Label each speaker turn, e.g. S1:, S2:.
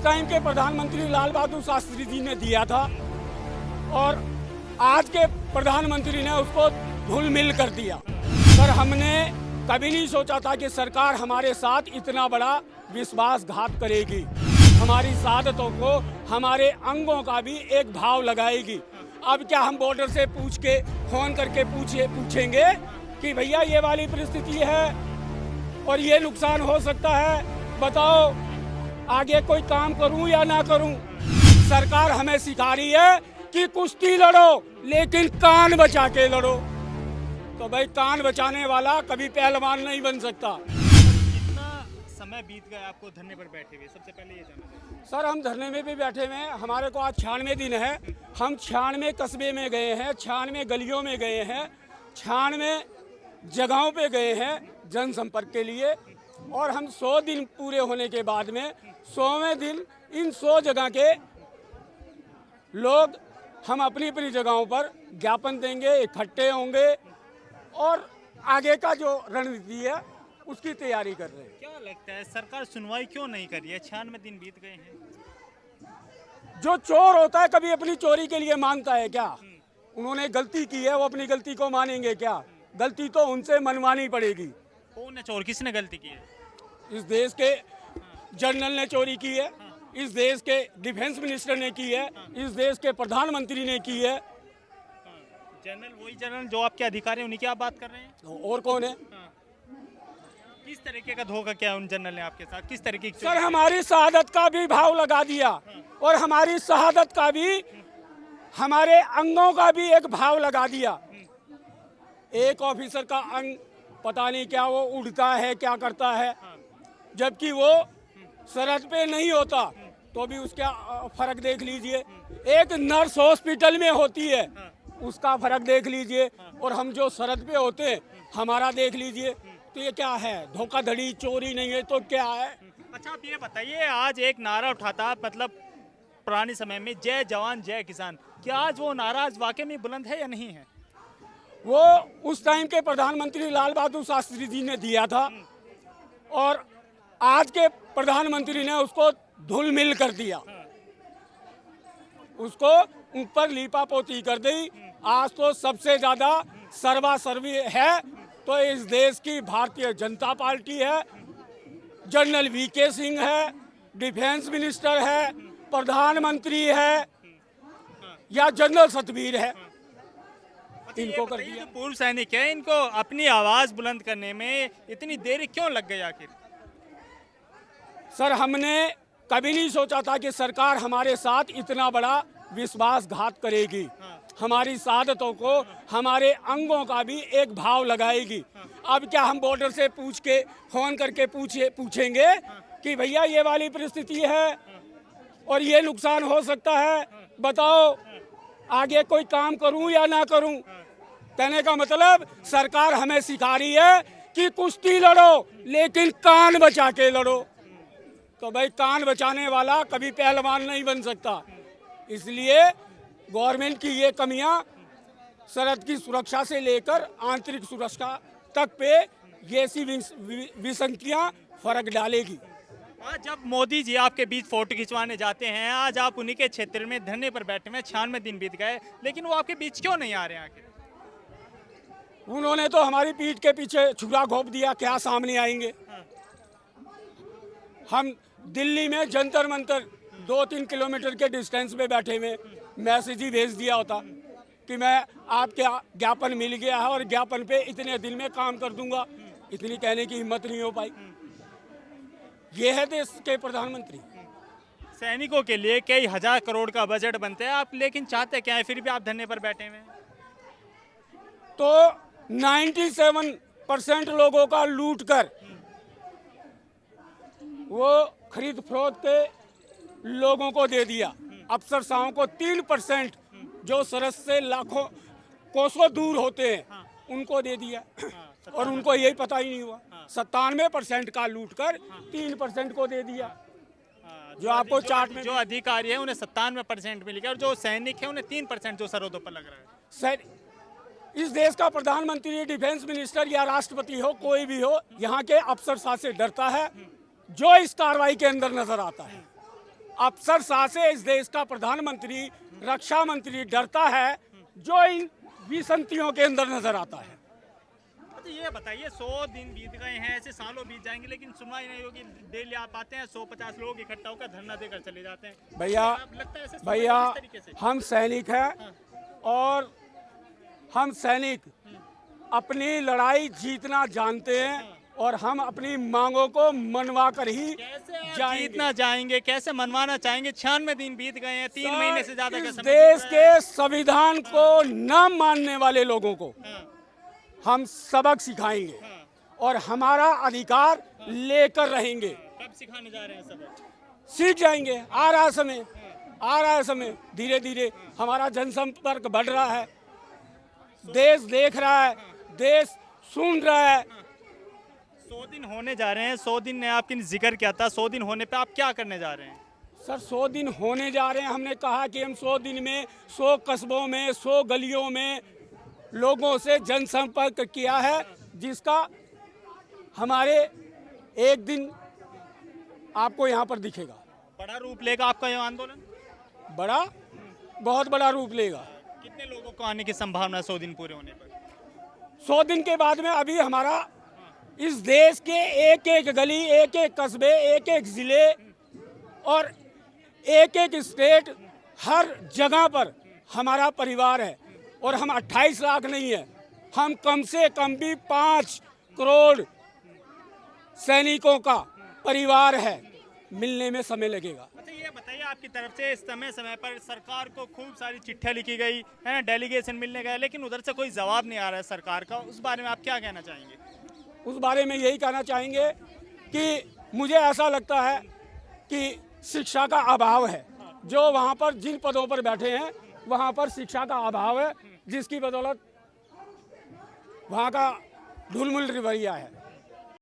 S1: उस टाइम के प्रधानमंत्री लाल बहादुर शास्त्री जी ने दिया था और आज के प्रधानमंत्री ने उसको धूल मिल कर दिया। पर हमने कभी नहीं सोचा था कि सरकार हमारे साथ इतना बड़ा विश्वासघात करेगी, हमारी शहादतों को, हमारे अंगों का भी एक भाव लगाएगी। अब क्या हम बॉर्डर से पूछ के फोन करके पूछेंगे कि भैया ये वाली परिस्थिति है और ये नुकसान हो सकता है, बताओ आगे कोई काम करूं या ना करूं। सरकार हमें सिखा रही है कि कुश्ती लड़ो लेकिन कान बचा के लड़ो। तो भाई कान बचाने वाला कभी पहलवान नहीं बन सकता।
S2: कितना समय बीत गया आपको धरने पर बैठे हुए, सबसे पहले ये जानना चाहते हैं।
S1: सर हम धरने में भी बैठे हुए हैं, हमारे को आज 96 दिन है। हम 96 कस्बे में गए हैं, 96 गलियों में गए हैं, 96 जगहों पे गए हैं जनसंपर्क के लिए। और हम 100 दिन पूरे होने के बाद में 100वें दिन इन 100 जगह के लोग हम अपनी अपनी जगहों पर ज्ञापन देंगे, इकट्ठे होंगे और आगे का जो रणनीति है उसकी तैयारी कर रहे हैं।
S2: क्या लगता है सरकार सुनवाई क्यों नहीं कर रही है? 96 दिन बीत गए हैं।
S1: जो चोर होता है कभी अपनी चोरी के लिए मानता है क्या? उन्होंने गलती की है, वो अपनी गलती को मानेंगे क्या? गलती तो उनसे मनवानी पड़ेगी।
S2: कौन है चोर, किसने गलती की है?
S1: इस देश के जनरल ने चोरी की है, इस देश के डिफेंस मिनिस्टर ने की है, इस देश के प्रधानमंत्री ने की है।
S2: जनरल वही जनरल जो आपके अधिकारी हैं, उन्हीं की आप बात कर रहे हैं?
S1: और कौन है?
S2: किस तरीके का धोखा किया उन जनरल ने आपके साथ? किस तरीके की
S1: सर हमारी शहादत का भी भाव लगा दिया और हमारी शहादत का भी, हमारे अंगों का भी एक भाव लगा दिया। एक ऑफिसर का अंग पता नहीं क्या वो उड़ता है, क्या करता है, जबकि वो सरहद पे नहीं होता तो भी उसका फर्क देख लीजिए। एक नर्स हॉस्पिटल में होती है उसका फर्क देख लीजिए, और हम जो सरहद पे होते हैं हमारा देख लीजिए। तो ये क्या है? धोखाधड़ी, चोरी नहीं है तो क्या है?
S2: अच्छा आप ये बताइए, आज एक नारा उठाता मतलब पुराने समय में जय जवान जय किसान, क्या आज वो नारा आज वाकई में बुलंद है या नहीं है?
S1: वो उस टाइम के प्रधानमंत्री लाल बहादुर शास्त्री जी ने दिया था और आज के प्रधानमंत्री ने उसको धूल मिल कर दिया, उसको ऊपर लीपा पोती कर दी। आज तो सबसे ज्यादा सर्वासर्वी है तो इस देश की भारतीय जनता पार्टी है, जनरल वीके सिंह है, डिफेंस मिनिस्टर है, प्रधानमंत्री है या जनरल सतवीर है। इनको कर दिया।
S2: जो पूर्व सैनिक है इनको अपनी आवाज बुलंद करने में इतनी देरी क्यों लग गई आखिर?
S1: सर हमने कभी नहीं सोचा था कि सरकार हमारे साथ इतना बड़ा विश्वासघात करेगी, हमारी शहादतों को, हमारे अंगों का भी एक भाव लगाएगी। अब क्या हम बॉर्डर से पूछ के फोन करके पूछेंगे कि भैया ये वाली परिस्थिति है और ये नुकसान हो सकता है, बताओ आगे कोई काम करूं या ना करूं। कहने का मतलब सरकार हमें सिखा रही है कि कुश्ती लड़ो लेकिन कान बचा के लड़ो। तो भाई कान बचाने वाला कभी पहलवान नहीं बन सकता। इसलिए गवर्नमेंट की ये कमियां सरहद की सुरक्षा से लेकर आंतरिक सुरक्षा तक पे ये सी विसंगतियां फर्क डालेगी।
S2: आज जब मोदी जी आपके बीच फोटो खिंचवाने जाते हैं, आज आप उन्हीं के क्षेत्र में धरने पर बैठे हैं, 96 दिन बीत गए, लेकिन वो आपके बीच क्यों नहीं आ रहे हैं आखिर?
S1: उन्होंने तो हमारी पीठ के पीछे छुरा घोंप दिया, क्या सामने आएंगे? हम दिल्ली में जंतर मंतर 2-3 किलोमीटर के डिस्टेंस पे बैठे हुए, मैसेज ही भेज दिया होता कि मैं आपके ज्ञापन मिल गया है और ज्ञापन पे इतने दिन में काम कर दूंगा। इतनी कहने की हिम्मत नहीं हो पाई। ये है देश के प्रधानमंत्री।
S2: सैनिकों के लिए कई हजार करोड़ का बजट बनता है, आप लेकिन चाहते क्या है, फिर भी आप धरने पर बैठे हुए हैं?
S1: तो 97% लोगों का लूट कर वो खरीद फरोख्त के लोगों को दे दिया। अफसरशाहों को 3% जो सरहद से लाखों कोसों दूर होते हैं उनको दे दिया और उनको यही पता ही नहीं हुआ। 97% का लूट कर 3% को दे दिया। जो आपको चार्ट में
S2: जो अधिकारी है उन्हें 97% मिलेगा और जो सैनिक है उन्हें 3% जो सरहदों पर लग रहा है।
S1: इस देश का प्रधानमंत्री, डिफेंस मिनिस्टर या राष्ट्रपति हो, कोई भी हो, यहाँ के अफसरशाह से डरता है जो इस कार्रवाई के अंदर नजर आता है। अफसरशाह से इस देश का प्रधानमंत्री, रक्षा मंत्री डरता है, जो इन विसंतियों के अंदर नजर आता है।
S2: तो ये बताइए, 100 दिन बीत गए हैं, ऐसे सालों बीत जाएंगे, लेकिन सुनवाई नहीं होगी। डेली आप आते हैं, 150 लोग इकट्ठा होकर धरना देकर चले जाते हैं।
S1: भैया
S2: आप लगता है ऐसे सुनवाई
S1: भैया
S2: किस तरीके से?
S1: हम सैनिक हैं और हम सैनिक अपनी लड़ाई जीतना जानते हैं और हम अपनी मांगों को मनवा कर ही
S2: कैसे आप
S1: जाएंगे।
S2: जीतना चाहेंगे, कैसे मनवाना चाहेंगे? 96 दिन बीत गए हैं, 3 महीने से ज्यादा का
S1: इस
S2: समय
S1: देश
S2: बीत रहा है।
S1: के संविधान को न मानने वाले लोगों को
S2: हाँ,
S1: हम सबक सिखाएंगे
S2: हाँ,
S1: और हमारा अधिकार लेकर रहेंगे।
S2: कब सिखाने जा रहे हैं सब?
S1: सीख जाएंगे, आ रहा है समय, आ रहा है समय। धीरे धीरे हमारा जनसंपर्क बढ़ रहा है, देश देख रहा है, देश सुन रहा है।
S2: 100 दिन होने जा रहे हैं, 100 दिन ने आपकी जिक्र किया था, 100 दिन होने पे आप क्या करने जा रहे हैं?
S1: सर 100 दिन होने जा रहे हैं, हमने कहा कि हम 100 दिन में 100 कस्बों में 100 गलियों में लोगों से जनसंपर्क किया है, जिसका हमारे एक दिन आपको यहाँ पर दिखेगा।
S2: बड़ा रूप लेगा आपका यह आंदोलन?
S1: बड़ा, बहुत बड़ा रूप लेगा।
S2: कितने लोगों को आने की संभावना है 100 दिन पूरे होने पर?
S1: 100 दिन के बाद में अभी हमारा इस देश के एक एक गली, एक एक कस्बे, एक एक जिले और एक एक स्टेट, हर जगह पर हमारा परिवार है। और हम 28 लाख नहीं है, हम कम से कम भी 5 करोड़ सैनिकों का परिवार है। मिलने में समय लगेगा।
S2: अच्छा ये बताइए, आपकी तरफ से समय समय पर सरकार को खूब सारी चिट्ठियां लिखी गई है ना, डेलीगेशन मिलने गए, लेकिन उधर से कोई जवाब नहीं आ रहा है सरकार का। उस बारे में आप क्या कहना चाहेंगे?
S1: उस बारे में यही कहना चाहेंगे कि मुझे ऐसा लगता है कि शिक्षा का अभाव है। जो वहाँ पर जिन पदों पर बैठे हैं वहाँ पर शिक्षा का अभाव है, जिसकी बदौलत वहाँ का ढुलमुल रवैया है।